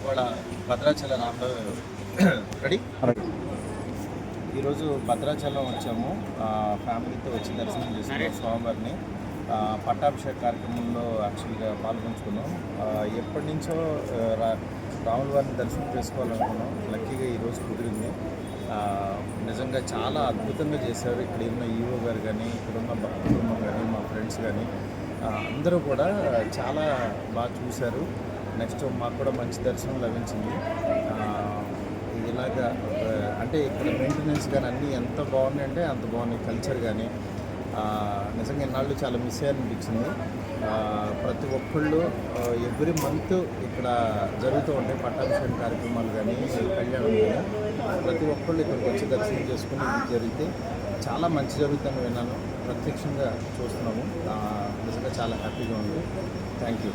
ఇవాళ భద్రాచలం రామరావు రెడీ ఈరోజు భద్రాచలం వచ్చాము. ఫ్యామిలీతో వచ్చి దర్శనం చేసుకున్నాం స్వామివారిని. పట్టాభిషేక కార్యక్రమంలో యాక్చువల్గా పాల్గొంచుకున్నాం. ఎప్పటి నుంచో రాముల వారిని దర్శనం చేసుకోవాలనుకున్నాం. లక్కీగా ఈరోజు కుదిరింది. నిజంగా చాలా అద్భుతంగా చేశారు. ఇక్కడ ఉన్న ఈవో గారు కానీ, ఇక్కడ ఉన్న భక్త కుటుంబం కానీ, మా ఫ్రెండ్స్ కానీ అందరూ కూడా చాలా బాగా చూశారు. నెక్స్ట్ మాకు కూడా మంచి దర్శనం లభించింది. ఇలాగా అంటే ఇక్కడ మెయింటెనెన్స్ కానీ అన్నీ ఎంత బాగున్నాయంటే అంత బాగున్నాయి. కల్చర్ కానీ నిజంగా ఇన్నాళ్ళు చాలా మిస్ అనిపించింది. ప్రతి ఒక్కళ్ళు ఎవ్రీ మంత్ ఇక్కడ జరుగుతూ ఉంటాయి పట్టాభిషేకం కార్యక్రమాలు కానీ, కళ్యాణం కానీ. ప్రతి ఒక్కళ్ళు ఇక్కడికి వచ్చి దర్శనం చేసుకుని జరిగితే చాలా మంచి జరుగుతుందని విన్నాను. ప్రత్యక్షంగా చూస్తున్నాము. నిజంగా చాలా హ్యాపీగా ఉంది. Thank you.